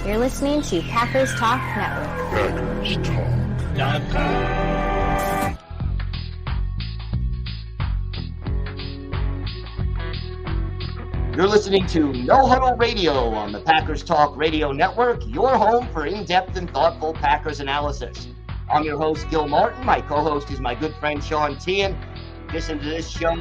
You're listening to Packers Talk Network. PackersTalk.com. You're listening to No Huddle Radio on the Packers Talk Radio Network, your home for in-depth and thoughtful Packers analysis. I'm your host, Gil Martin. My co-host is my good friend, Sean Tian. Listen to this show.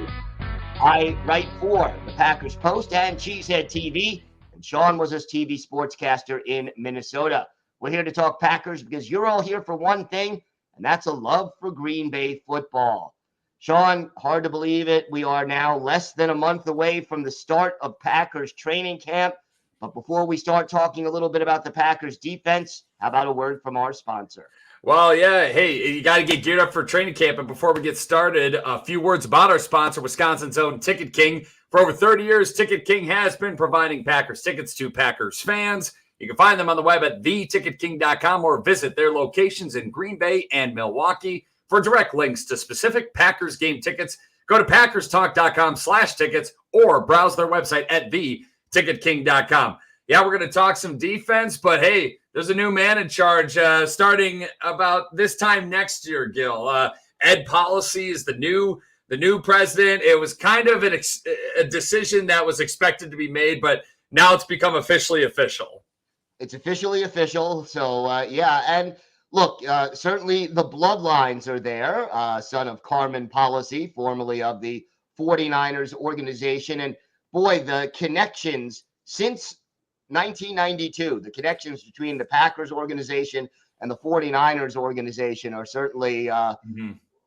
I write for the Packers Post and Cheesehead TV, and Sean was his TV sportscaster in Minnesota. We're here to talk Packers because you're all here for one thing, and that's a love for Green Bay football. Sean, hard to believe it. We are now less than a month away from the start of Packers training camp. But before we start talking a little bit about the Packers defense, how about a word from our sponsor? Well, yeah. Hey, you got to get geared up for training camp. And before we get started, a few words about our sponsor, Wisconsin's own Ticket King. For over 30 years, Ticket King has been providing Packers tickets to Packers fans. You can find them on the web at theticketking.com or visit their locations in Green Bay and Milwaukee. For direct links to specific Packers game tickets, go to PackersTalk.com/tickets or browse their website at theticketking.com. Yeah, we're going to talk some defense, but hey, there's a new man in charge starting about this time next year, Gil. Ed Policy is the new president. It was kind of a decision that was expected to be made, but now it's become officially official. It's officially official. So, yeah, and look, certainly the bloodlines are there. Son of Carmen Policy, formerly of the 49ers organization. And boy, the connections since 1992, the connections between the Packers organization and the 49ers organization are certainly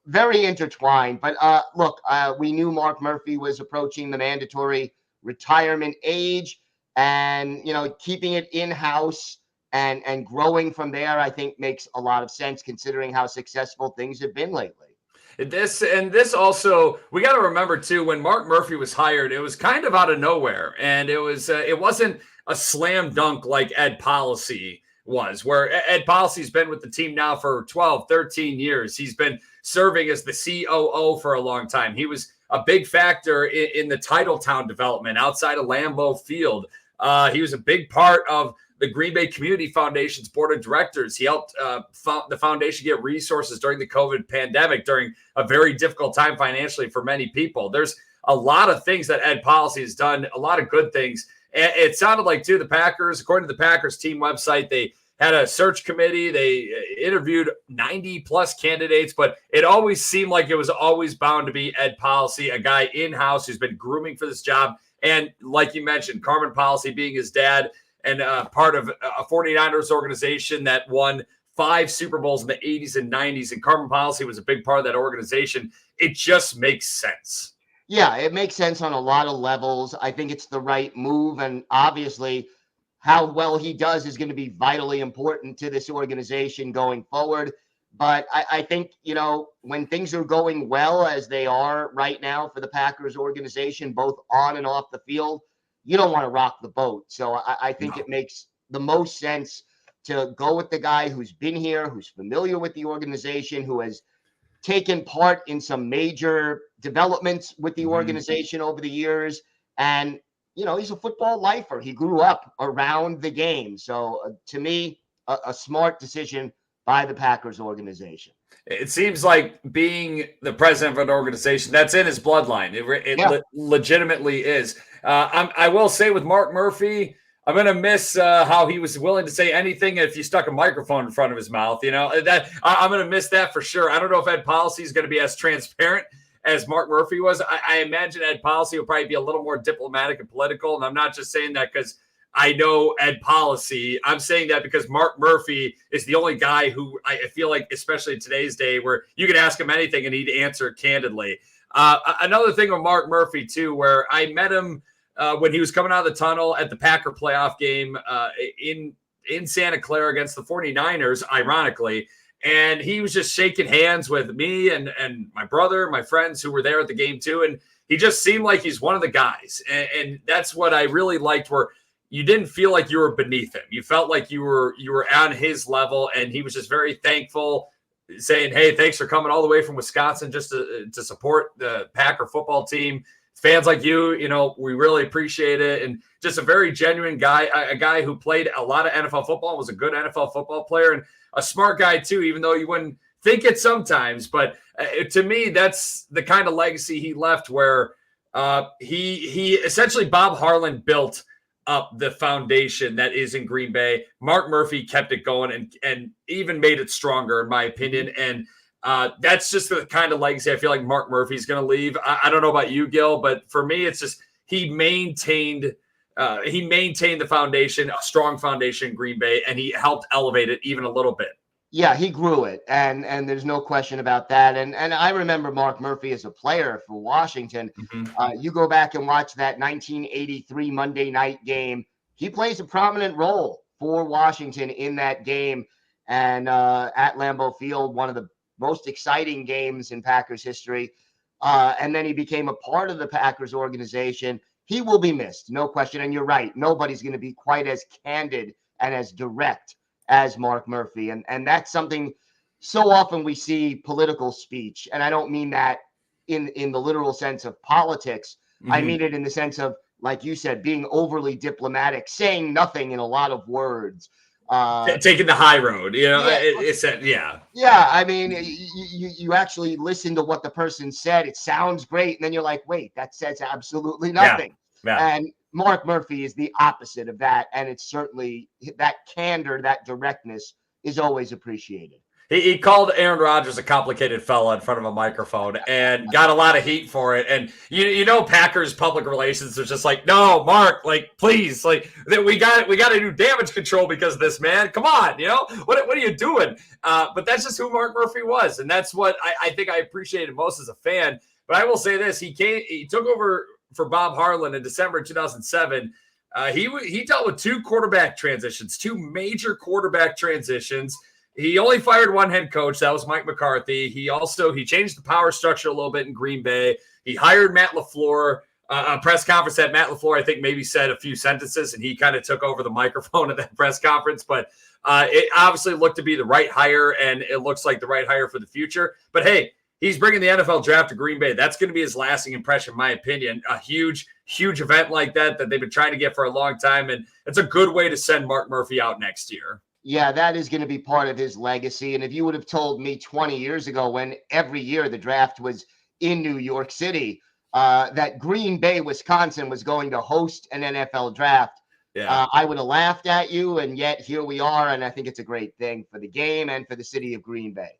very intertwined. But look, we knew Mark Murphy was approaching the mandatory retirement age, and, you know, keeping it in-house and growing from there, I think makes a lot of sense considering how successful things have been lately. This also, we got to remember too, when Mark Murphy was hired, it was kind of out of nowhere, and it wasn't a slam dunk like Ed Policy was, where Ed Policy's been with the team now for 12, 13 years. He's been serving as the COO for a long time. He was a big factor in the Titletown development outside of Lambeau Field. He was a big part of the Green Bay Community Foundation's board of directors. He helped the foundation get resources during the COVID pandemic, during a very difficult time financially for many people. There's a lot of things that Ed Policy has done, a lot of good things. And it sounded like, too, the Packers, according to the Packers team website, they had a search committee. They interviewed 90-plus candidates, but it always seemed like it was always bound to be Ed Policy, a guy in-house who's been grooming for this job. And like you mentioned, Carmen Policy being his dad, and part of a 49ers organization that won 5 Super Bowls in the 80s and 90s, and Carmen Policy was a big part of that organization. It just makes sense. Yeah, it makes sense on a lot of levels. I think it's the right move, and obviously how well he does is going to be vitally important to this organization going forward. But I think, you know, when things are going well, as they are right now for the Packers organization, both on and off the field, you don't want to rock the boat. So I think it makes the most sense to go with the guy who's been here, who's familiar with the organization, who has taken part in some major developments with the organization over the years. And, you know, he's a football lifer. He grew up around the game. So to me, a smart decision by the Packers organization. It seems like being the president of an organization, that's in his bloodline. It legitimately is. I will say with Mark Murphy, I'm going to miss how he was willing to say anything if you stuck a microphone in front of his mouth. You know, that I'm going to miss that for sure. I don't know if Ed Policy is going to be as transparent as Mark Murphy was. I imagine Ed Policy will probably be a little more diplomatic and political. And I'm not just saying that because I know Ed Policy. I'm saying that because Mark Murphy is the only guy who I feel like, especially in today's day, where you can ask him anything and he'd answer candidly. Another thing with Mark Murphy, too, where I met him when he was coming out of the tunnel at the Packer playoff game in Santa Clara against the 49ers, ironically. And he was just shaking hands with me and my brother, my friends who were there at the game, too. And he just seemed like he's one of the guys. And that's what I really liked, where you didn't feel like you were beneath him. You felt like you were on his level, and he was just very thankful, saying, hey, thanks for coming all the way from Wisconsin just to support the Packer football team. fans like you, we really appreciate it. And just a very genuine guy, a guy who played a lot of NFL football, was a good NFL football player, and a smart guy too, even though you wouldn't think it sometimes. But to me, that's the kind of legacy he left, where he essentially, Bob Harlan built up the foundation that is in Green Bay. Mark Murphy kept it going and even made it stronger, in my opinion. And that's just the kind of legacy I feel like Mark Murphy's going to leave. I don't know about you, Gil, but for me, it's just he maintained the foundation, a strong foundation in Green Bay, and he helped elevate it even a little bit. Yeah, he grew it, and there's no question about that. And I remember Mark Murphy as a player for Washington. You go back and watch that 1983 Monday night game. He plays a prominent role for Washington in that game, and at Lambeau Field, one of the most exciting games in Packers history. And then he became a part of the Packers organization. He will be missed, no question. And you're right, nobody's going to be quite as candid and as direct as Mark Murphy. And that's something so often we see political speech. And I don't mean that in the literal sense of politics. I mean it in the sense of, like you said, being overly diplomatic, saying nothing in a lot of words. Taking the high road, yeah. Yeah, I mean, you actually listen to what the person said. It sounds great. And then you're like, wait, that says absolutely nothing. Yeah. And Mark Murphy is the opposite of that. And it's certainly that candor, that directness is always appreciated. He called Aaron Rodgers a complicated fella in front of a microphone and got a lot of heat for it. And Packers public relations is just like, no, Mark, like, please, like, we got to do damage control because of this, man. Come on, what are you doing? But that's just who Mark Murphy was, and that's what I think I appreciated most as a fan. But I will say this: he took over for Bob Harlan in December 2007. He dealt with two major quarterback transitions. He only fired one head coach. That was Mike McCarthy. He changed the power structure a little bit in Green Bay. He hired Matt LaFleur. A press conference that Matt LaFleur, I think, maybe said a few sentences, and he kind of took over the microphone at that press conference. But it obviously looked to be the right hire, and it looks like the right hire for the future. But hey, he's bringing the NFL draft to Green Bay. That's going to be his lasting impression, in my opinion. A huge, huge event like that they've been trying to get for a long time, and it's a good way to send Mark Murphy out next year. Yeah, that is going to be part of his legacy. And if you would have told me 20 years ago, when every year the draft was in New York City, that Green Bay, Wisconsin was going to host an NFL draft, I would have laughed at you. And yet here we are. And I think it's a great thing for the game and for the city of Green Bay.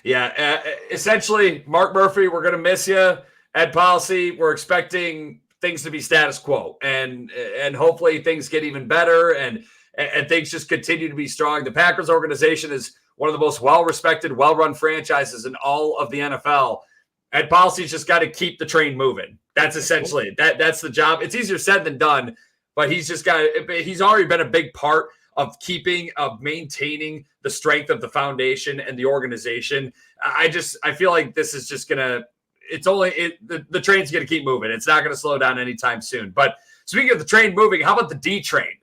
Yeah, essentially, Mark Murphy, we're going to miss you. Ed Policy, we're expecting things to be status quo. And hopefully things get even better and things just continue to be strong. The Packers organization is one of the most well-respected, well-run franchises in all of the NFL. Ed Policy's just got to keep the train moving. That's essentially that's the job. It's easier said than done, but he's already been a big part of maintaining the strength of the foundation and the organization. I feel like this is just the train's going to keep moving. It's not going to slow down anytime soon. But speaking of the train moving, how about the D train?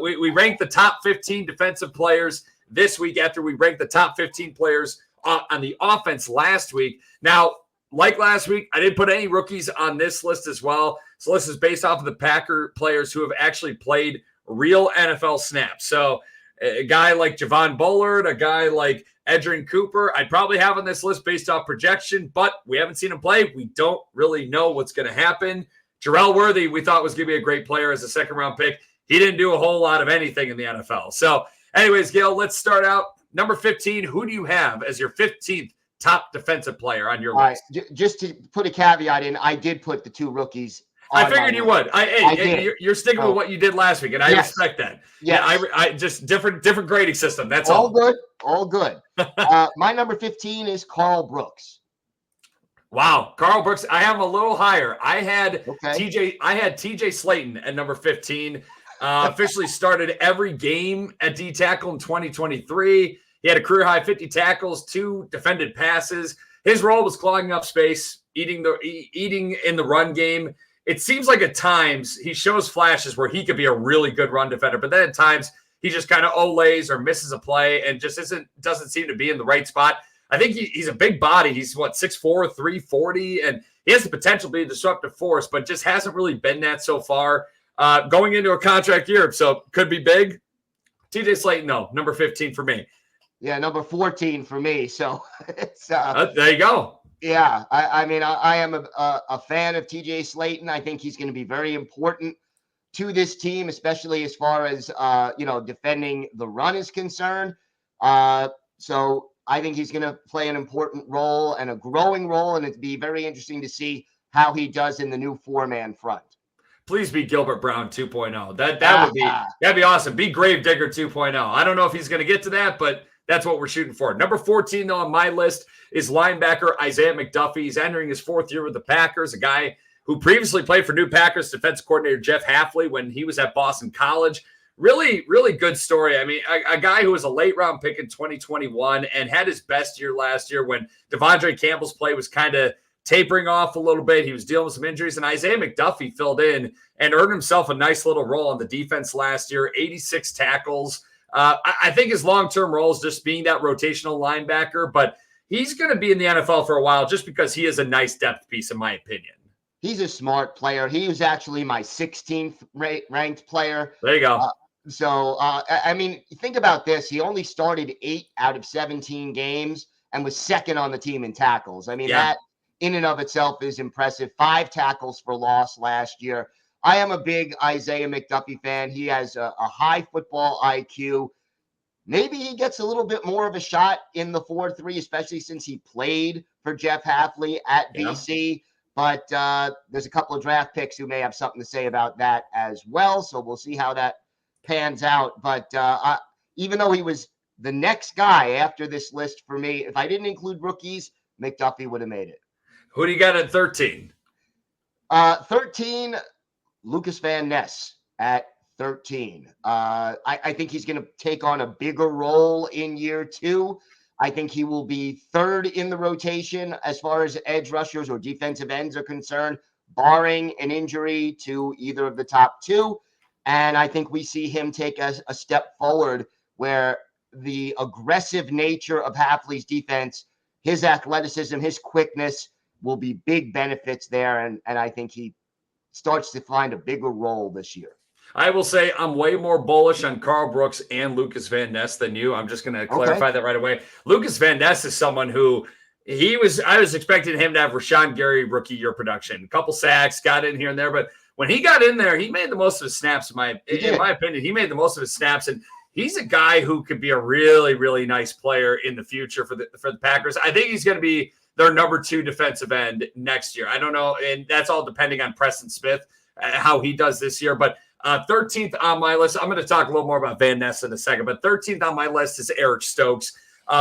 We ranked the top 15 defensive players this week after we ranked the top 15 players on the offense last week. Now, like last week, I didn't put any rookies on this list as well. So this is based off of the Packer players who have actually played real NFL snaps. So a guy like Javon Bullard, a guy like Edgerrin Cooper, I'd probably have on this list based off projection, but we haven't seen him play. We don't really know what's going to happen. Jarrell Worthy, we thought was going to be a great player as a second-round pick. He didn't do a whole lot of anything in the NFL. So anyways, Gil, let's start out. Number 15, who do you have as your 15th top defensive player on your list? Just to put a caveat in, I did put the two rookies. I figured you would. You're sticking with what you did last week, and I respect that. Yes. Yeah, I just different grading system. That's all good. All good. My number 15 is Carl Brooks. Wow, Carl Brooks. I have him a little higher. I had TJ Slayton at number 15. Officially started every game at D tackle in 2023. He had a career high 50 tackles, 2 defended passes. His role was clogging up space, eating in the run game. It seems like at times he shows flashes where he could be a really good run defender, but then at times he just kind of olays or misses a play and just doesn't seem to be in the right spot. I think he's a big body. He's 6'4", 340, and he has the potential to be a disruptive force, but just hasn't really been that so far. Going into a contract year, so could be big. TJ Slayton, no, number 15 for me. Yeah, number 14 for me. So it's there you go. Yeah, I mean, I am a fan of TJ Slayton. I think he's going to be very important to this team, especially as far as defending the run is concerned. So I think he's going to play an important role and a growing role, and it'd be very interesting to see how he does in the new 4-man front. Please be Gilbert Brown 2.0. That'd be awesome. Be Gravedigger 2.0. I don't know if he's going to get to that, but that's what we're shooting for. Number 14, though, on my list is linebacker Isaiah McDuffie. He's entering his 4th year with the Packers, a guy who previously played for new Packers defense coordinator Jeff Hafley when he was at Boston College. Really, really good story. I mean, a guy who was a late-round pick in 2021 and had his best year last year when Devondre Campbell's play was kind of tapering off a little bit. He was dealing with some injuries, and Isaiah McDuffie filled in and earned himself a nice little role on the defense last year, 86 tackles. I think his long-term role is just being that rotational linebacker, but he's going to be in the NFL for a while just because he is a nice depth piece, in my opinion. He's a smart player. He was actually my 16th ranked player. There you go. I mean, think about this. He only started 8 out of 17 games and was second on the team in tackles. I mean, that in and of itself is impressive. 5 tackles for loss last year. I am a big Isaiah McDuffie fan. He has a high football IQ. Maybe he gets a little bit more of a shot in the 4-3, especially since he played for Jeff Hafley at BC. But there's a couple of draft picks who may have something to say about that as well. So we'll see how that pans out. But even though he was the next guy after this list for me, if I didn't include rookies, McDuffie would have made it. Who do you got at 13? 13, Lucas Van Ness at 13. I think he's going to take on a bigger role in year 2. I think he will be 3rd in the rotation as far as edge rushers or defensive ends are concerned, barring an injury to either of the top 2. And I think we see him take a step forward where the aggressive nature of Hafley's defense, his athleticism, his quickness will be big benefits there. And I think he starts to find a bigger role this year. I will say I'm way more bullish on Carl Brooks and Lucas Van Ness than you. I'm just going to clarify that right away. Lucas Van Ness is someone who I was expecting him to have Rashan Gary rookie year production. A couple sacks, got in here and there. But when he got in there, he made the most of his snaps, in my opinion. He made the most of his snaps. And he's a guy who could be a really, really nice player in the future for the Packers. I think he's going to be their number 2 defensive end next year. I don't know. And that's all depending on Preston Smith, how he does this year. But 13th on my list, I'm going to talk a little more about Van Ness in a second, but 13th on my list is Eric Stokes.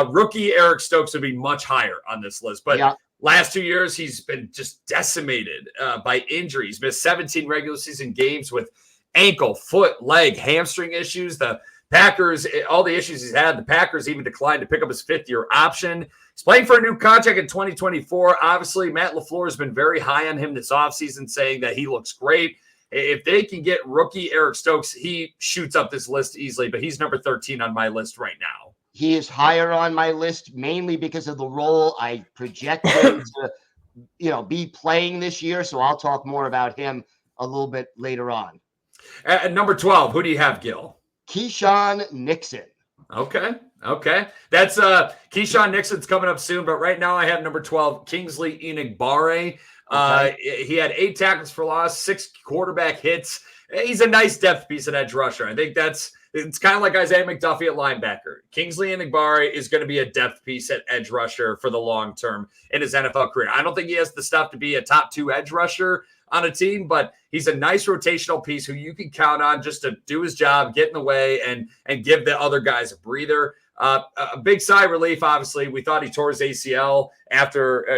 Rookie Eric Stokes would be much higher on this list, but last 2 years, he's been just decimated by injuries. Missed 17 regular season games with ankle, foot, leg, hamstring issues. The Packers, all the issues he's had, the Packers even declined to pick up his 5th-year option. He's playing for a new contract in 2024. Obviously, Matt LaFleur has been very high on him this offseason, saying that he looks great. If they can get rookie Eric Stokes, he shoots up this list easily, but he's number 13 on my list right now. He is higher on my list mainly because of the role I project him to, be playing this year. So I'll talk more about him a little bit later on. At number 12, who do you have, Gil? Keyshawn Nixon. Okay. That's Keyshawn Nixon's coming up soon, but right now I have number 12, Kingsley Enagbare. He had 8 tackles for loss, 6 quarterback hits. He's a nice depth piece at edge rusher. I think it's kind of like Isaiah McDuffie at linebacker. Kingsley Enagbare is going to be a depth piece at edge rusher for the long term in his NFL career. I don't think he has the stuff to be a top 2 edge rusher on a team, but he's a nice rotational piece who you can count on just to do his job, get in the way, and give the other guys a breather. A big sigh of relief, obviously. We thought he tore his ACL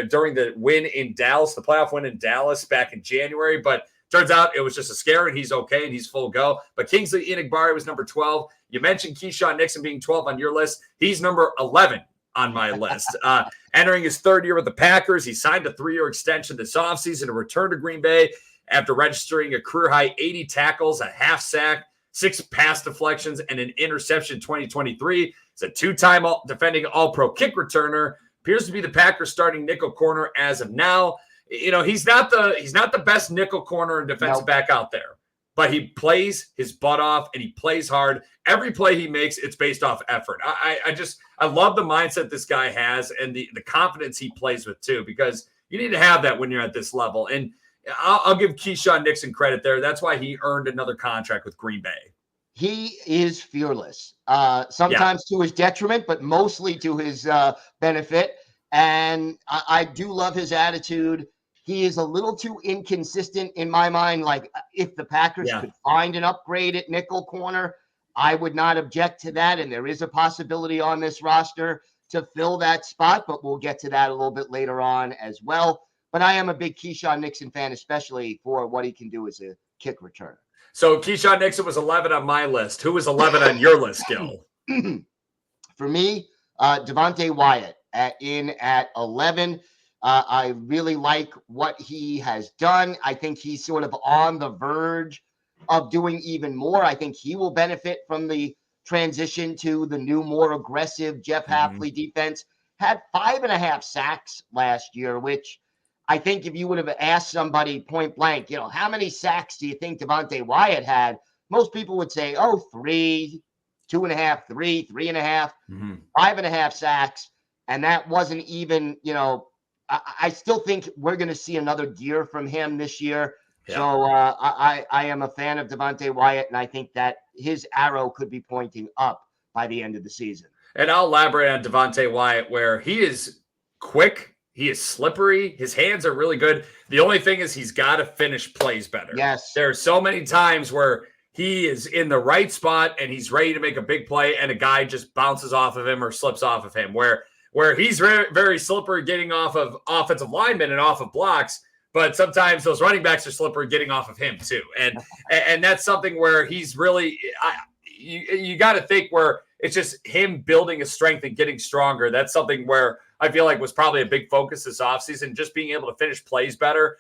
during the win in Dallas, the playoff win in Dallas back in January, but turns out it was just a scare and he's okay and he's full go. But Kingsley Enagbare was number 12. You mentioned Keyshawn Nixon being 12 on your list. He's number 11 on my list. Entering his 3rd year with the Packers, he signed a 3-year extension this offseason to return to Green Bay after registering a career-high 80 tackles, a half sack, 6 pass deflections, and an interception in 2023. He's a 2-time defending All-Pro kick returner, appears to be the Packers starting nickel corner as of now. You know, he's not the best nickel corner and defensive back out there, but he plays his butt off and he plays hard. Every play he makes, it's based off effort. I love the mindset this guy has and the confidence he plays with too, because you need to have that when you're at this level. And I'll give Keyshawn Nixon credit there. That's why he earned another contract with Green Bay. He is fearless, sometimes to his detriment, but mostly to his benefit. And I do love his attitude. He is a little too inconsistent in my mind. Like, if the Packers could find an upgrade at nickel corner, I would not object to that. And there is a possibility on this roster to fill that spot, but we'll get to that a little bit later on as well. But I am a big Keyshawn Nixon fan, especially for what he can do as a kick returner. So Keyshawn Nixon was 11 on my list. Who was 11 on your list, Gil? For me, Devontae Wyatt at 11. I really like what he has done. I think he's sort of on the verge of doing even more. I think he will benefit from the transition to the new, more aggressive Jeff Hafley defense. Had 5.5 sacks last year, which I think if you would have asked somebody point blank, you know, how many sacks do you think Devontae Wyatt had? Most people would say, 3, 2.5, 3, 3.5, 5.5 sacks. And that wasn't even, you know, I still think we're going to see another year from him this year. Yeah. So I am a fan of Devontae Wyatt, and I think that his arrow could be pointing up by the end of the season. And I'll elaborate on Devontae Wyatt, where he is quick. He is slippery. His hands are really good. The only thing is he's got to finish plays better. Yes. There are so many times where he is in the right spot and he's ready to make a big play, and a guy just bounces off of him or slips off of him, where he's very, very slippery getting off of offensive linemen and off of blocks, but sometimes those running backs are slippery getting off of him too. And that's something where he's really you got to think where it's just him building his strength and getting stronger. That's something where I feel like was probably a big focus this offseason, just being able to finish plays better.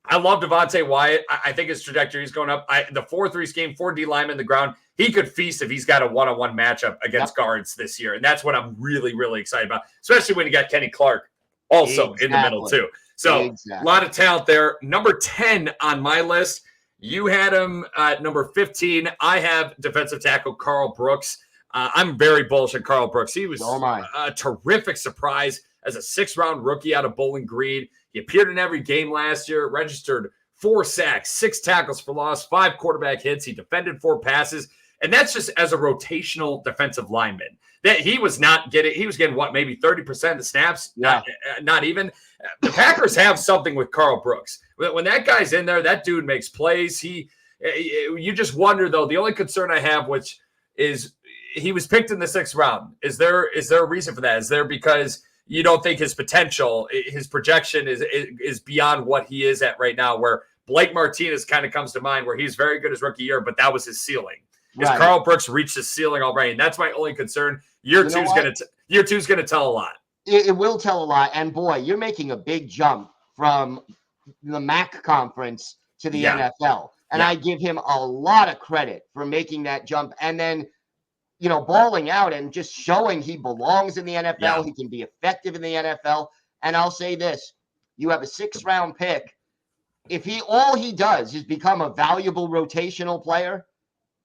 I love Devontae Wyatt. I think his trajectory is going up. The 4-3 scheme, 4 D linemen in the ground, he could feast if he's got a one-on-one matchup against guards this year. And that's what I'm really, really excited about, especially when you got Kenny Clark also in the middle too. So a lot of talent there. Number 10 on my list, you had him at number 15. I have defensive tackle Carl Brooks. I'm very bullish on Carl Brooks. He was a terrific surprise as a 6th-round rookie out of Bowling Green. He appeared in every game last year, registered 4 sacks, 6 tackles for loss, 5 quarterback hits. He defended 4 passes. And that's just as a rotational defensive lineman. That he was getting what, maybe 30% of the snaps? Yeah. Not even. The Packers have something with Carl Brooks. When that guy's in there, that dude makes plays. You just wonder, though, the only concern I have, which is he was picked in the 6th round. Is there a reason for that? Is there because you don't think his potential, his projection is beyond what he is at right now, where Blake Martinez kind of comes to mind, where he's very good his rookie year, but that was his ceiling. Has Carl Brooks reached his ceiling already? And that's my only concern. Year two's going to tell a lot. It will tell a lot. And boy, you're making a big jump from the MAC conference to the NFL. And I give him a lot of credit for making that jump. And then, you know, balling out and just showing he belongs in the NFL. Yeah. He can be effective in the NFL. And I'll say this, you have a 6th-round pick. If all he does is become a valuable rotational player,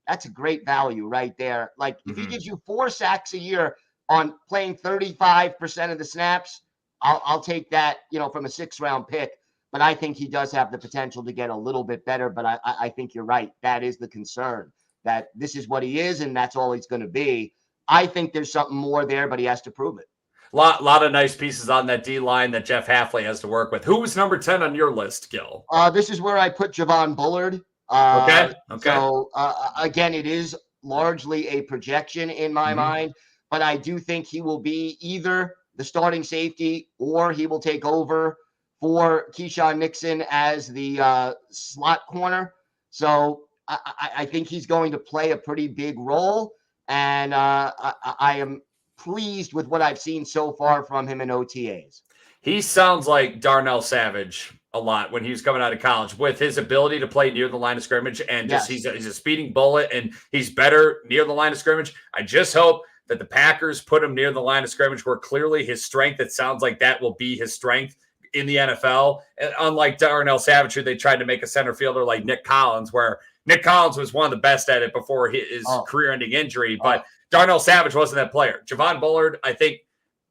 that's a great value right there. Like, if he gives you 4 sacks a year on playing 35% of the snaps, I'll take that, you know, from a 6th-round pick. But I think he does have the potential to get a little bit better. But I think you're right. That is the concern, that this is what he is and that's all he's going to be. I think there's something more there, but he has to prove it. Lot of nice pieces on that D-line that Jeff Hafley has to work with. Who was number 10 on your list, Gil? This is where I put Javon Bullard. Okay. So, again, it is largely a projection in my mind, but I do think he will be either the starting safety or he will take over for Keyshawn Nixon as the slot corner. So I think he's going to play a pretty big role, and I am pleased with what I've seen so far from him in OTAs. He sounds like Darnell Savage a lot when he was coming out of college, with his ability to play near the line of scrimmage, and just he's a speeding bullet, and he's better near the line of scrimmage. I just hope that the Packers put him near the line of scrimmage where clearly his strength, it sounds like that will be his strength in the NFL. And unlike Darnell Savage, who they tried to make a center fielder like Nick Collins, where Nick Collins was one of the best at it before his career-ending injury, but Darnell Savage wasn't that player. Javon Bullard, I think,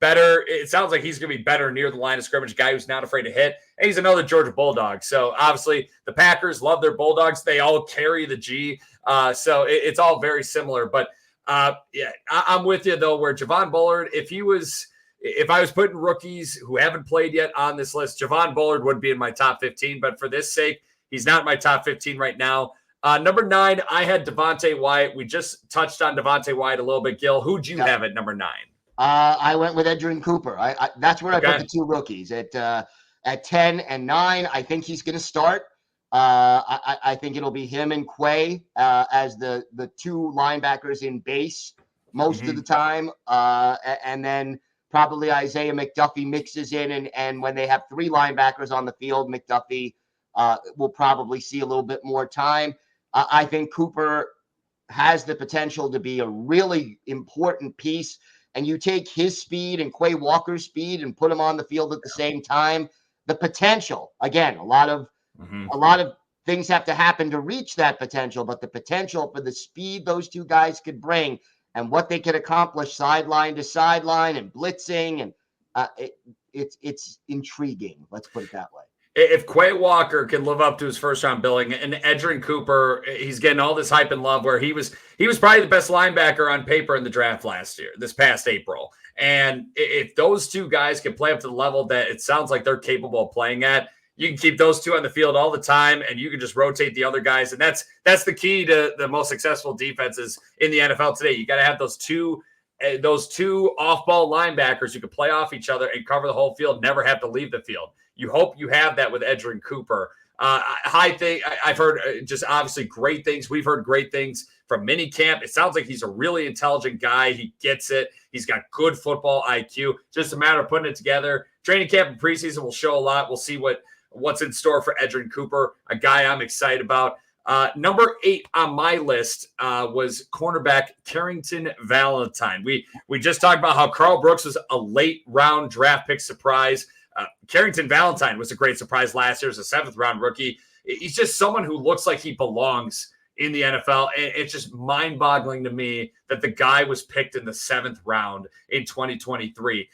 better. It sounds like he's going to be better near the line of scrimmage, a guy who's not afraid to hit. And he's another Georgia Bulldog. So obviously the Packers love their Bulldogs. They all carry the G. So it's all very similar. But yeah, I'm with you though, where Javon Bullard, if I was putting rookies who haven't played yet on this list, Javon Bullard would be in my top 15. But for this sake, he's not in my top 15 right now. Number 9, I had Devontae Wyatt. We just touched on Devontae Wyatt a little bit, Gil. Who'd you have at number 9? I went with Edgerrin Cooper. That's where I put the 2 rookies at 10 and 9. I think he's going to start. I think it'll be him and Quay as the 2 linebackers in base most of the time, and then probably Isaiah McDuffie mixes in, and when they have 3 linebackers on the field, McDuffie will probably see a little bit more time. I think Cooper has the potential to be a really important piece. And you take his speed and Quay Walker's speed and put them on the field at the same time, the potential, again, a lot of things have to happen to reach that potential, but the potential for the speed those 2 guys could bring and what they could accomplish sideline to sideline and blitzing, and it's intriguing. Let's put it that way. If Quay Walker can live up to his first-round billing, and Edgerrin Cooper, he's getting all this hype and love, where he was probably the best linebacker on paper in the draft this past April. And if those 2 guys can play up to the level that it sounds like they're capable of playing at, you can keep those 2 on the field all the time, and you can just rotate the other guys. And that's the key to the most successful defenses in the NFL today. You got to have those two off-ball linebackers who can play off each other and cover the whole field, never have to leave the field. You hope you have that with Edgerrin Cooper. I've heard just obviously great things. We've heard great things from minicamp. It sounds like he's a really intelligent guy. He gets it. He's got good football IQ. Just a matter of putting it together. Training camp and preseason will show a lot. We'll see what's in store for Edgerrin Cooper, a guy I'm excited about. Number 8 on my list was cornerback Carrington Valentine. We just talked about how Carl Brooks was a late round draft pick surprise. Carrington Valentine was a great surprise last year as a 7th round rookie. He's just someone who looks like he belongs in the NFL. And it's just mind boggling to me that the guy was picked in the 7th round in 2023.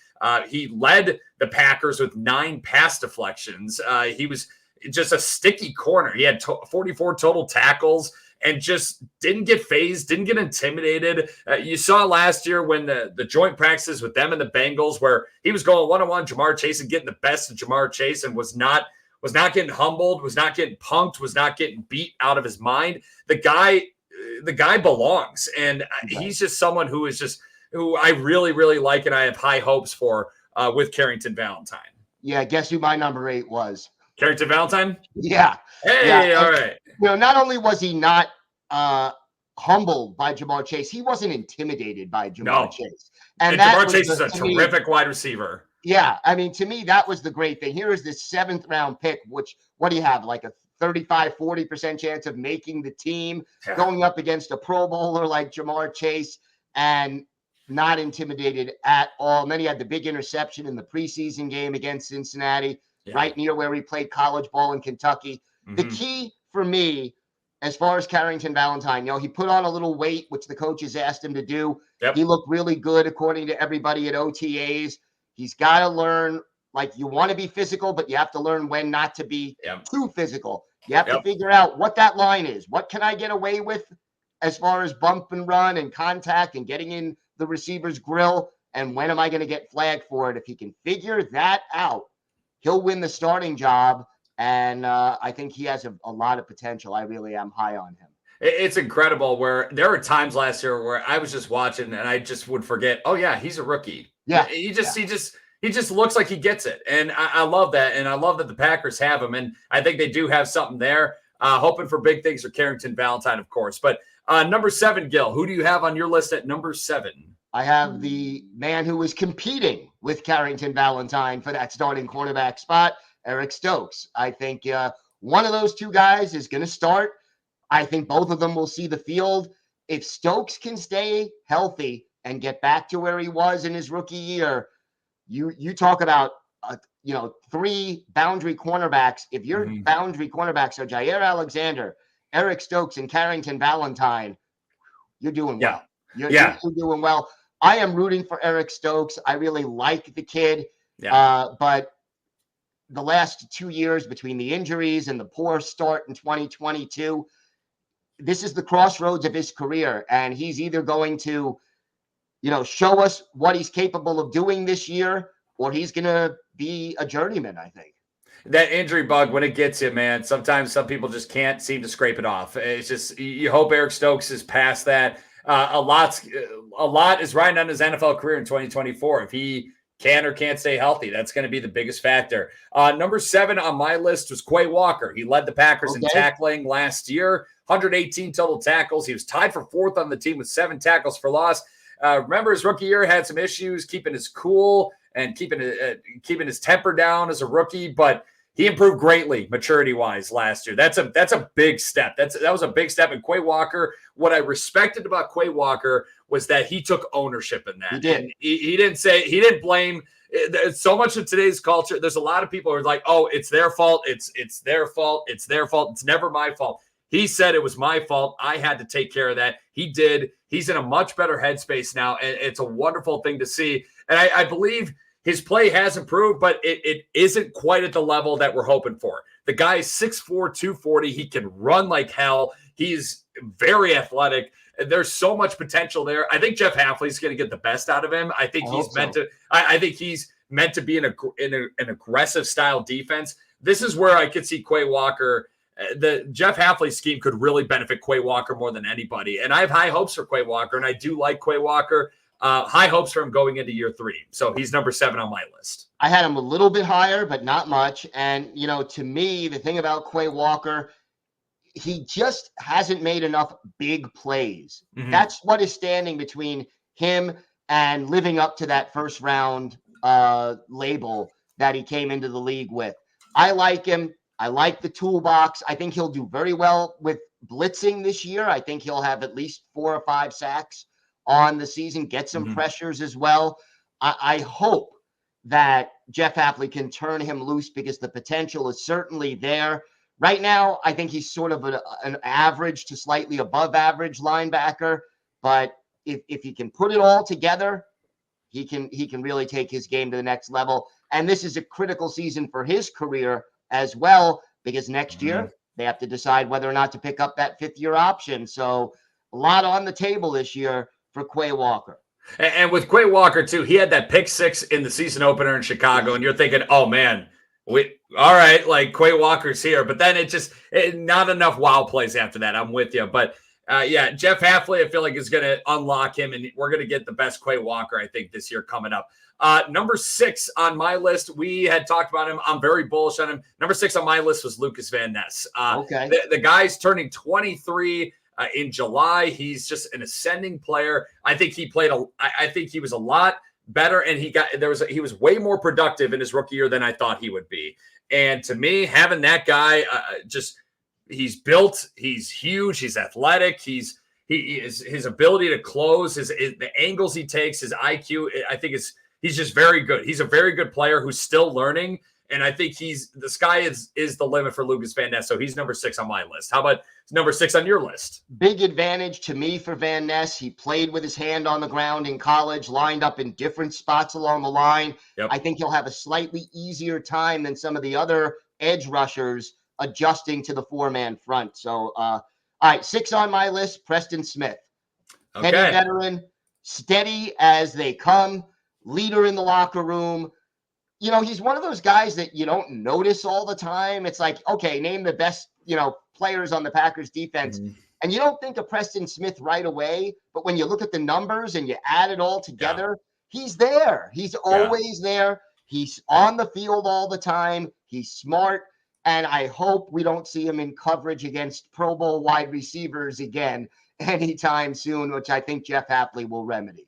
He led the Packers with 9 pass deflections. He was just a sticky corner. He had 44 total tackles and just didn't get phased, didn't get intimidated. You saw last year when the joint practices with them and the Bengals, where he was going one-on-one Jamar Chase and getting the best of Jamar Chase, and was not getting humbled, was not getting punked, was not getting beat out of his mind. The guy belongs, and he's just someone who I really, really like, and I have high hopes for with Carrington Valentine. Yeah, guess who my number 8 was? Carrington Valentine? Yeah. Hey, all right. Not only was he not humbled by Jamar Chase, he wasn't intimidated by Jamar Chase. And Jamar Chase is a terrific wide receiver. Yeah. I mean, to me, that was the great thing. Here is this 7th round pick, which, what do you have? Like a 35-40% chance of making the team, going up against a Pro Bowler like Jamar Chase, and not intimidated at all. And then he had the big interception in the preseason game against Cincinnati. Right near where he played college ball in Kentucky. The key for me, as far as Carrington Valentine, he put on a little weight, which the coaches asked him to do. He looked really good, according to everybody at OTAs. He's got to learn, like, you want to be physical, but you have to learn when not to be too physical. You have to figure out what that line is. What can I get away with as far as bump and run and contact and getting in the receiver's grill? And when am I going to get flagged for it? If he can figure that out, he'll win the starting job, and I think he has a lot of potential. I really am high on him. It's incredible where there were times last year where I was just watching and I just would forget, oh, yeah, he's a rookie. Yeah. He just looks like he gets it, and I love that, and I love that the Packers have him, and I think they do have something there. Hoping for big things for Carrington Valentine, of course. But number 7, Gil, who do you have on your list at number 7? I have the man who was competing with Carrington Valentine for that starting cornerback spot, Eric Stokes. I think one of those 2 guys is going to start. I think both of them will see the field. If Stokes can stay healthy, and get back to where he was in his rookie year, you talk about, 3 boundary cornerbacks. If your boundary cornerbacks are Jaire Alexander, Eric Stokes, and Carrington Valentine, you're doing well. You're doing well. I am rooting for Eric Stokes. I really like the kid. But the last 2 years between the injuries and the poor start in 2022, this is the crossroads of his career. And he's either going to, show us what he's capable of doing this year, or he's going to be a journeyman, I think. That injury bug, when it gets you, man, sometimes some people just can't seem to scrape it off. It's just, you hope Eric Stokes is past that. A lot is riding on his NFL career in 2024. If he can or can't stay healthy, that's going to be the biggest factor. Number 7 on my list was Quay Walker. He led the Packers in tackling last year, 118 total tackles. He was tied for 4th on the team with 7 tackles for loss. Remember, his rookie year had some issues keeping his cool and keeping his temper down as a rookie, but he improved greatly maturity-wise last year. That's a big step. That was a big step. And Quay Walker, what I respected about Quay Walker was that he took ownership in that. He did. And he didn't blame. So much of today's culture, there's a lot of people who are like, oh, it's their fault. It's their fault. It's their fault. It's never my fault. He said it was my fault. I had to take care of that. He did. He's in a much better headspace now, and it's a wonderful thing to see. And I believe his play has improved, but it isn't quite at the level that we're hoping for. The guy is 6'4", 240. He can run like hell. He's very athletic. There's so much potential there. I think Jeff Hafley's going to get the best out of him. I think he's meant to. I think he's meant to be in an aggressive style defense. This is where I could see Quay Walker. The Jeff Hafley scheme could really benefit Quay Walker more than anybody. And I have high hopes for Quay Walker, and I do like Quay Walker. High hopes for him going into year 3. So he's number 7 on my list. I had him a little bit higher, but not much. And, to me, the thing about Quay Walker, he just hasn't made enough big plays. That's what is standing between him and living up to that first round label that he came into the league with. I like him. I like the toolbox. I think he'll do very well with blitzing this year. I think he'll have at least 4 or 5 sacks on the season, get some pressures as well. I hope that Jeff Hafley can turn him loose because the potential is certainly there. Right now, I think he's sort of an average to slightly above average linebacker. But if he can put it all together, he can really take his game to the next level. And this is a critical season for his career as well, because next year they have to decide whether or not to pick up that 5th-year option. So a lot on the table this year for Quay Walker. And with Quay Walker, too, he had that pick 6 in the season opener in Chicago, and you're thinking, oh, man, all right, like Quay Walker's here. But then not enough wow plays after that. I'm with you. But, Jeff Hafley, I feel like is going to unlock him, and we're going to get the best Quay Walker, I think, this year coming up. Number 6 on my list, we had talked about him. I'm very bullish on him. Number 6 on my list was Lucas Van Ness. The guy's turning 23 in July. He's just an ascending player. I think he was a lot better, and he was way more productive in his rookie year than I thought he would be. And to me, having that guy, he's built, he's huge, he's athletic, his ability to close, the angles he takes, his IQ, I think he's just very good. He's a very good player who's still learning. And I think the sky is the limit for Lucas Van Ness. So he's number 6 on my list. How about number 6 on your list? Big advantage to me for Van Ness. He played with his hand on the ground in college, lined up in different spots along the line. Yep. I think he'll have a slightly easier time than some of the other edge rushers adjusting to the 4-man front. So, all right, 6 on my list, Preston Smith. Okay. Heavy veteran, steady as they come, leader in the locker room. He's one of those guys that you don't notice all the time. It's like, okay, name the best, players on the Packers defense. And you don't think of Preston Smith right away. But when you look at the numbers and you add it all together, he's there. He's always there. He's on the field all the time. He's smart. And I hope we don't see him in coverage against Pro Bowl wide receivers again anytime soon, which I think Jeff Hafley will remedy.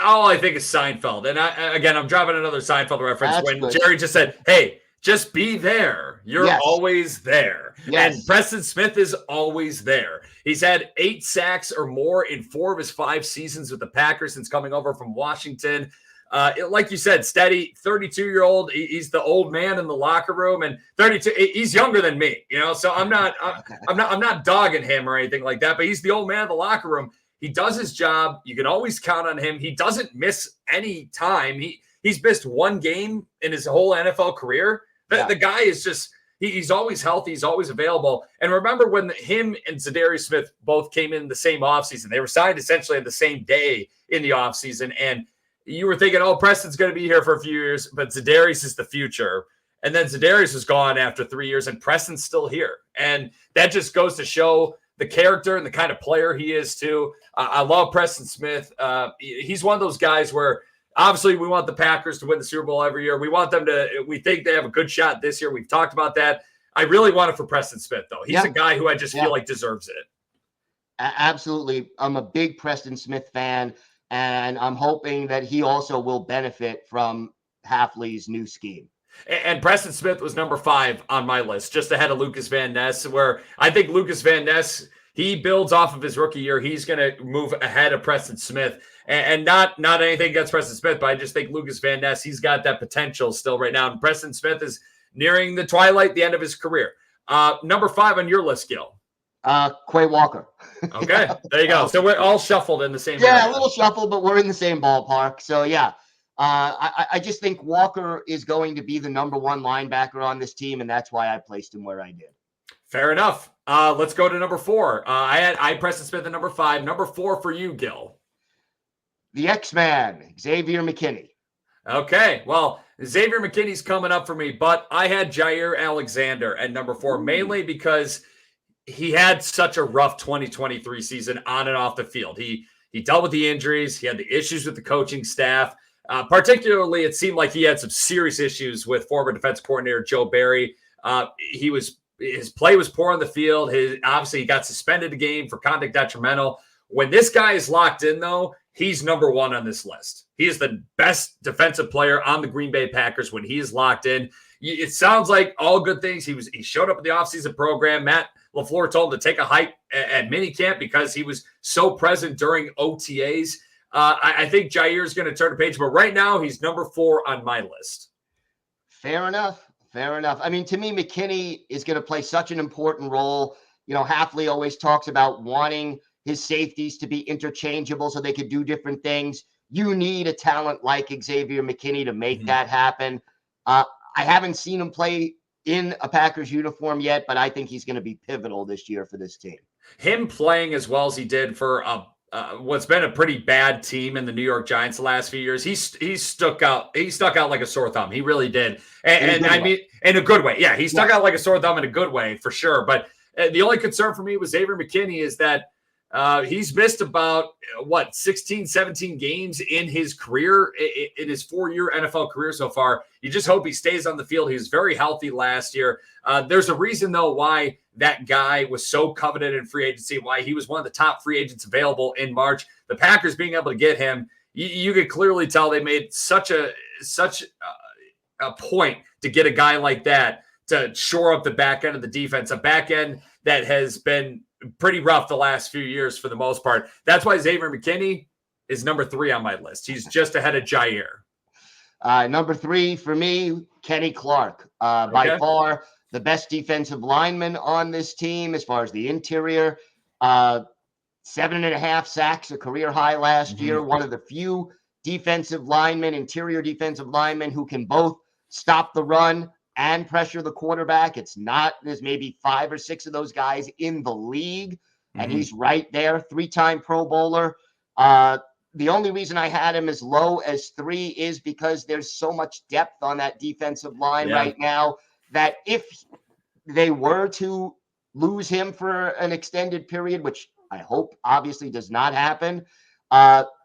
All I think is Seinfeld. And I'm dropping another Seinfeld reference. That's when good. Jerry just said, hey, Just be there. You're Yes. always there. Yes. And Preston Smith is always there. He's had 8 sacks or more in 4 of his 5 seasons with the Packers since coming over from Washington. Like you said, steady 32-year-old. He's the old man in the locker room, and 32. He's younger than me, So I'm not dogging him or anything like that. But he's the old man in the locker room. He does his job. You can always count on him. He doesn't miss any time. He's missed 1 game in his whole NFL career. The guy is just he's always healthy. He's always available. And remember when him and Jaire Smith both came in the same offseason. They were signed essentially on the same day in the offseason, and you were thinking, oh, Preston's going to be here for a few years, but Zadarius is the future. And then Zadarius is gone after 3 years, and Preston's still here. And that just goes to show the character and the kind of player he is, too. I love Preston Smith. He's one of those guys where obviously we want the Packers to win the Super Bowl every year. We want them to – we think they have a good shot this year. We've talked about that. I really want it for Preston Smith, though. He's a guy who I just feel like deserves it. Absolutely. I'm a big Preston Smith fan. And I'm hoping that he also will benefit from Hafley's new scheme. And Preston Smith was number 5 on my list, just ahead of Lucas Van Ness, where I think Lucas Van Ness, he builds off of his rookie year. He's going to move ahead of Preston Smith. And not anything against Preston Smith, but I just think Lucas Van Ness, he's got that potential still right now. And Preston Smith is nearing the twilight, the end of his career. Number 5 on your list, Gil. Quay Walker. Okay, there you go. So we're all shuffled in the same. Yeah, area. A little shuffled, but we're in the same ballpark. So yeah, I just think Walker is going to be the number 1 linebacker on this team, and that's why I placed him where I did. Fair enough. Let's go to number 4. I had Preston Smith at number 5. Number 4 for you, Gil. The X-Man, Xavier McKinney. Okay, well, Xavier McKinney's coming up for me, but I had Jaire Alexander at number 4, mainly because he had such a rough 2023 season on and off the field. He dealt with the injuries. He had the issues with the coaching staff. Particularly, it seemed like he had some serious issues with former defense coordinator Joe Barry. His play was poor on the field. Obviously, he got suspended a game for conduct detrimental. When this guy is locked in, though, he's number 1 on this list. He is the best defensive player on the Green Bay Packers when he is locked in. It sounds like all good things. He showed up at the offseason program. Matt LaFleur told him to take a hike at minicamp because he was so present during OTAs. I think Jaire is going to turn the page, but right now he's number 4 on my list. Fair enough. I mean, to me, McKinney is going to play such an important role. Hafley always talks about wanting his safeties to be interchangeable so they could do different things. You need a talent like Xavier McKinney to make that happen. I haven't seen him play in a Packers uniform yet, but I think he's going to be pivotal this year for this team. Him playing as well as he did for what's been a pretty bad team in the New York Giants the last few years, he stuck out. He stuck out like a sore thumb. He really did, and I mean, in a good way. Yeah, he stuck out like a sore thumb in a good way for sure. But the only concern for me with Xavier McKinney is that he's missed about 16, 17 games in his career, in his 4-year NFL career so far. You just hope he stays on the field. He was very healthy last year. There's a reason, though, why that guy was so coveted in free agency, why he was one of the top free agents available in March. The Packers being able to get him, you could clearly tell they made such a point to get a guy like that to shore up the back end of the defense, a back end that has been pretty rough the last few years for the most part. That's why Xavier McKinney is number 3 on my list. He's just ahead of Jaire. Number 3 for me, Kenny Clark. By far the best defensive lineman on this team as far as the interior. 7.5 sacks, a career high last year. One of the few interior defensive linemen who can both stop the run and pressure the quarterback. There's maybe 5 or 6 of those guys in the league, and he's right there. 3-time Pro Bowler. The only reason I had him as low as 3 is because there's so much depth on that defensive line right now that if they were to lose him for an extended period, which I hope obviously does not happen,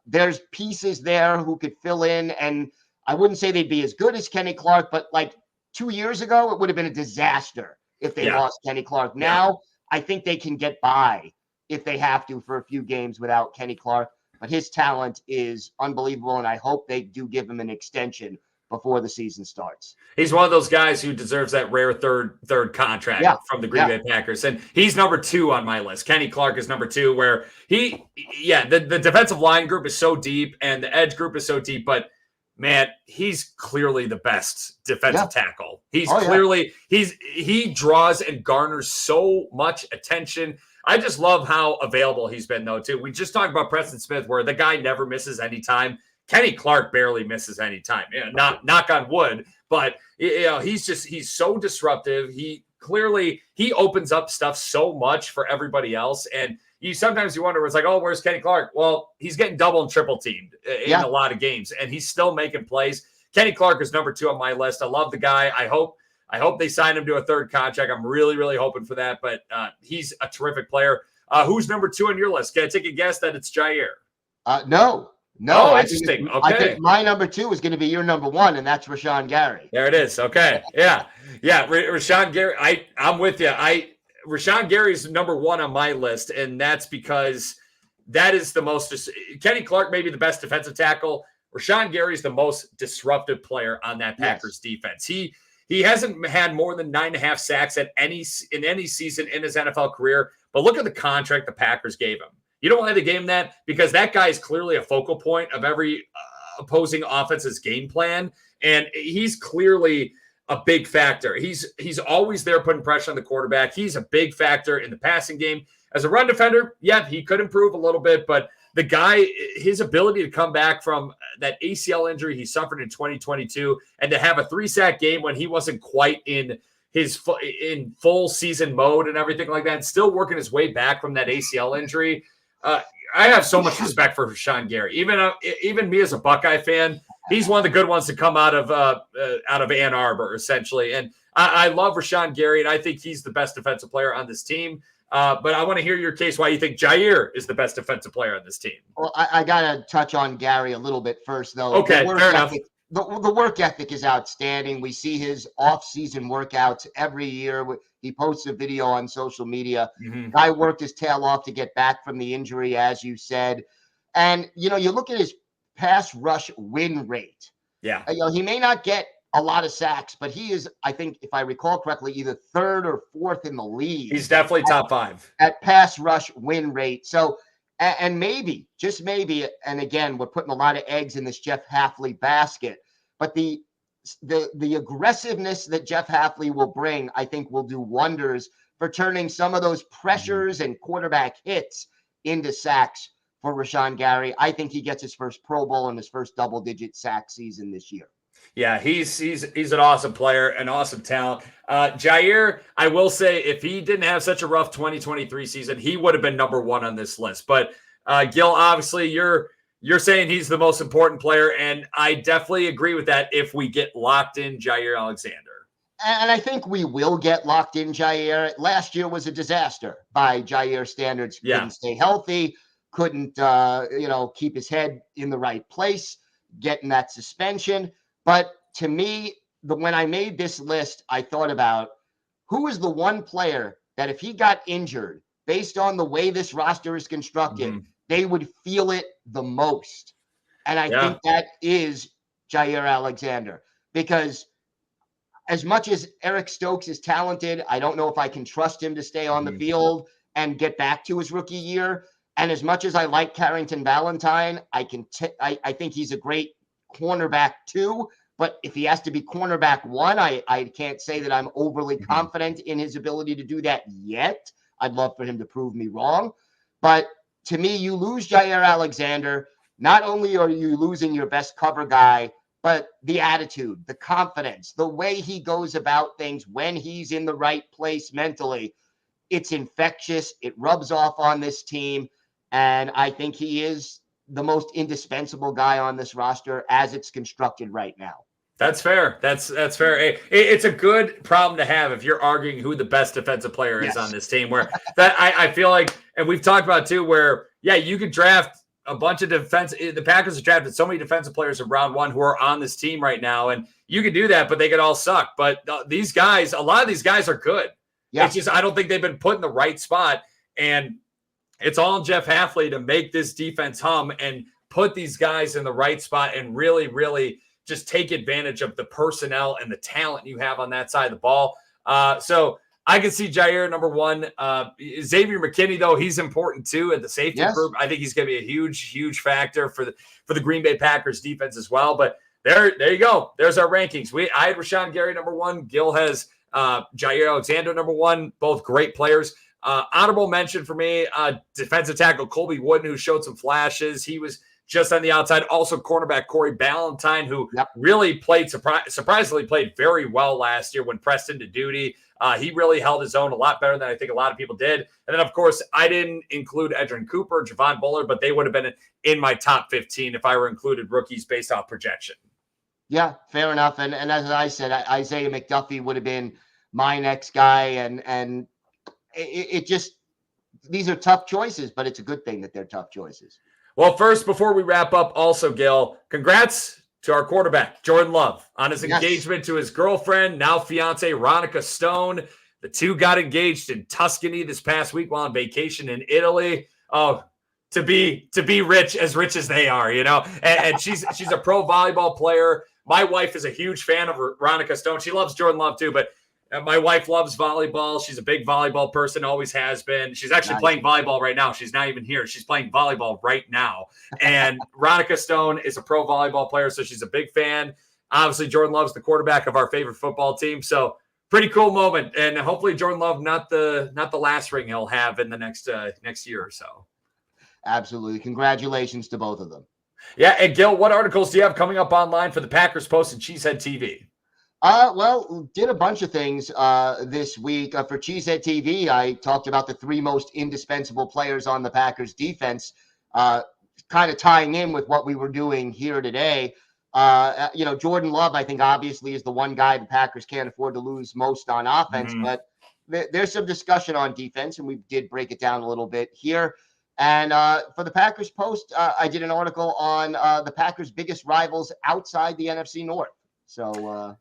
there's pieces there who could fill in, and I wouldn't say they'd be as good as Kenny Clark, but like 2 years ago, it would have been a disaster if they lost Kenny Clark. Now, I think they can get by if they have to for a few games without Kenny Clark. But his talent is unbelievable, and I hope they do give him an extension before the season starts. He's one of those guys who deserves that rare third contract from the Green Bay Packers. And he's number 2 on my list. Kenny Clark is number 2, where the defensive line group is so deep and the edge group is so deep, but man, he's clearly the best defensive tackle. He's he draws and garners so much attention. I just love how available he's been, though, too. We just talked about Preston Smith, where the guy never misses any time. Kenny Clark barely misses any time. Knock on wood, but he's so disruptive. He opens up stuff so much for everybody else, and sometimes you wonder, it's like, oh, where's Kenny Clark? Well, he's getting double and triple teamed in a lot of games, and he's still making plays. Kenny Clark is number 2 on my list. I love the guy. I hope they sign him to a 3rd contract. I'm really, really hoping for that, but he's a terrific player. Who's number 2 on your list? Can I take a guess that it's Jaire? No. Oh, interesting. Okay. I think my number 2 is going to be your number 1, and that's Rashan Gary. There it is. Okay. Yeah. Rashan Gary. I'm with you. Rashan Gary's number 1 on my list, and that's because that is the most. Kenny Clark may be the best defensive tackle. Rashan Gary's the most disruptive player on that Packers defense. He hasn't had more than 9.5 sacks in any season in his NFL career. But look at the contract the Packers gave him. You don't want to give him that because that guy is clearly a focal point of every opposing offense's game plan, and he's clearly a big factor. He's always there putting pressure on the quarterback. He's a big factor in the passing game. As a run defender, he could improve a little bit, but the guy, his ability to come back from that ACL injury he suffered in 2022 and to have a 3-sack game when he wasn't quite in full season mode and everything like that, and still working his way back from that ACL injury. I have so much respect for Rashan Gary. Even me as a Buckeye fan, he's one of the good ones to come out of Ann Arbor, essentially. And I love Rashan Gary, and I think he's the best defensive player on this team. But I want to hear your case why you think Jaire is the best defensive player on this team. Well, I got to touch on Gary a little bit first, though. Okay, fair enough. The work ethic is outstanding. We see his off-season workouts every year. He posts a video on social media. Mm-hmm. Guy worked his tail off to get back from the injury, as you said. And, you look at his pass rush win rate. Yeah. He may not get a lot of sacks, but he is, I think, if I recall correctly, either 3rd or 4th in the league. He's definitely top 5. At pass rush win rate. So, and maybe, just maybe, and again, we're putting a lot of eggs in this Jeff Hafley basket, but the aggressiveness that Jeff Hafley will bring, I think, will do wonders for turning some of those pressures and quarterback hits into sacks for Rashan Gary. I think he gets his first Pro Bowl and his first double-digit sack season this year. Yeah, he's an awesome player, an awesome talent. Jaire, I will say, if he didn't have such a rough 2023 season, he would have been number 1 on this list. But Gil, obviously, you're saying he's the most important player, and I definitely agree with that if we get locked in Jaire Alexander. And I think we will get locked in Jaire. Last year was a disaster by Jaire standards. Couldn't stay healthy, couldn't keep his head in the right place, getting that suspension. But to me, when I made this list, I thought about who is the one player that if he got injured, based on the way this roster is constructed, they would feel it the most. And I think that is Jaire Alexander. Because as much as Eric Stokes is talented, I don't know if I can trust him to stay on the field and get back to his rookie year. And as much as I like Carrington Valentine, I think he's a great cornerback too, but if he has to be cornerback 1, I can't say that I'm overly confident in his ability to do that yet. I'd love for him to prove me wrong. But to me, you lose Jaire Alexander. Not only are you losing your best cover guy, but the attitude, the confidence, the way he goes about things when he's in the right place mentally, it's infectious. It rubs off on this team. And I think he is the most indispensable guy on this roster as it's constructed right now. That's fair. That's fair. It's a good problem to have if you're arguing who the best defensive player is on this team. Where that I feel like, and we've talked about too, where you could draft a bunch of defense. The Packers have drafted so many defensive players in round 1 who are on this team right now, and you could do that, but they could all suck. But these guys, a lot of these guys are good. Yeah. It's just I don't think they've been put in the right spot, and it's all Jeff Hafley to make this defense hum and put these guys in the right spot and really, really just take advantage of the personnel and the talent you have on that side of the ball. So I can see Jaire number one. Xavier McKinney, though, he's important too at the safety group. I think he's going to be a huge factor for the Green Bay Packers defense as well. But there you go. There's our rankings. I had Rashan Gary number one. Gil has Jaire Alexander number one. Both great players. Honorable mention for me, defensive tackle Colby Wooden, who showed some flashes. He was just on the outside. Also, cornerback Corey Ballantyne, who really played surprisingly played very well last year when pressed into duty. He really held his own a lot better than I think a lot of people did. And then, of course, I didn't include Edrin Cooper, Javon Bullard, but they would have been in my top 15 if I were included rookies based off projection. Yeah, fair enough. And as I said, Isaiah McDuffie would have been my next guy. And it just, these are tough choices, but it's a good thing that they're tough choices. Well, first, before we wrap up, also, Gil, congrats to our quarterback, Jordan Love, on his engagement to his girlfriend, now fiance, Ronica Stone. The two got engaged in Tuscany this past week while on vacation in Italy. Oh, to be rich as they are, you know. And she's a pro volleyball player. My wife is a huge fan of Ronica Stone. She loves Jordan Love too, but my wife loves volleyball. She's a big volleyball person, always has been. She's actually playing volleyball right now. She's not even here. She's playing volleyball right now. And Ronica Stone is a pro volleyball player, so she's a big fan. Obviously, Jordan Love's the quarterback of our favorite football team. So pretty cool moment. And hopefully Jordan Love, not the last ring he'll have in the next year or so. Absolutely. Congratulations to both of them. Yeah. And Gil, what articles do you have coming up online for the Packers Post and Cheesehead TV? Well, did a bunch of things this week. For Cheesehead TV, I talked about the three most indispensable players on the Packers defense, kind of tying in with what we were doing here today. Jordan Love, I think, obviously is the one guy the Packers can't afford to lose most on offense, but there's some discussion on defense, and we did break it down a little bit here. And for the Packers Post, I did an article on the Packers' biggest rivals outside the NFC North. So,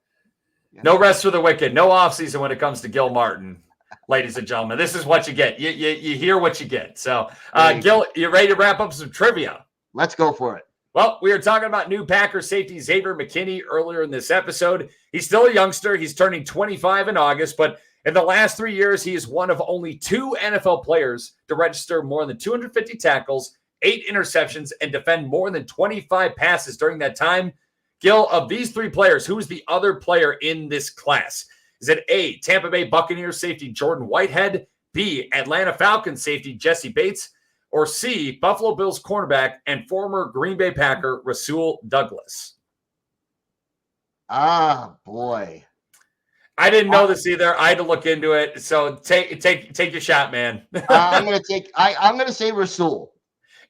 no rest for the wicked. No offseason when it comes to Gil Martin, ladies and gentlemen. This is what you get. You hear what you get. So, Gil, you ready to wrap up some trivia? Let's go for it. Well, we were talking about new Packers safety Xavier McKinney earlier in this episode. He's still a youngster. He's turning 25 in August, but in the last 3 years, he is one of only 2 NFL players to register more than 250 tackles, 8 interceptions, and defend more than 25 passes during that time. Gil, of these 3 players, who is the other player in this class? Is it A, Tampa Bay Buccaneers safety Jordan Whitehead, B, Atlanta Falcons safety Jesse Bates, or C, Buffalo Bills cornerback and former Green Bay Packer Rasul Douglas? Ah, boy. I didn't know this either. I had to look into it. So take your shot, man. I'm gonna say Rasul.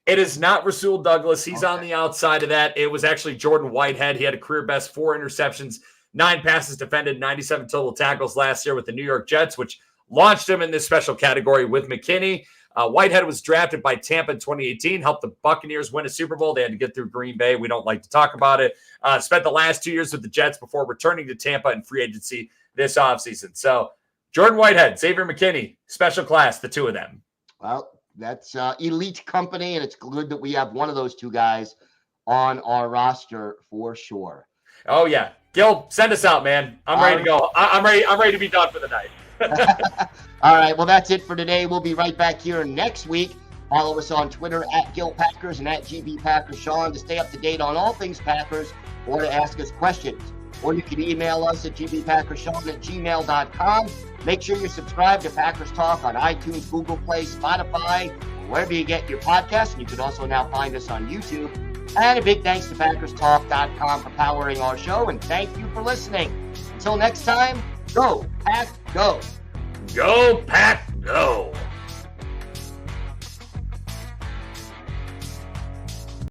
It is not Rasul Douglas. He's on the outside of that. It was actually Jordan Whitehead. He had a career best 4 interceptions, 9 passes defended, 97 total tackles last year with the New York Jets, which launched him in this special category with McKinney. Whitehead was drafted by Tampa in 2018, helped the Buccaneers win a Super Bowl. They had to get through Green Bay. We don't like to talk about it. Spent the last 2 years with the Jets before returning to Tampa in free agency this offseason. So Jordan Whitehead, Xavier McKinney, special class, the 2 of them. Well, that's elite company, and it's good that we have one of those 2 guys on our roster for sure. Oh, yeah. Gil, send us out, man. I'm ready to go. I'm ready to be done for the night. All right. Well, that's it for today. We'll be right back here next week. Follow us on Twitter at Gil Packers and at GB Packers Sean to stay up to date on all things Packers or to ask us questions. Or you can email us at gbpackersean@gmail.com. Make sure you're subscribed to Packers Talk on iTunes, Google Play, Spotify, wherever you get your podcasts. And you can also now find us on YouTube. And a big thanks to PackersTalk.com for powering our show. And thank you for listening. Until next time, go, Pack, go. Go, Pack, go.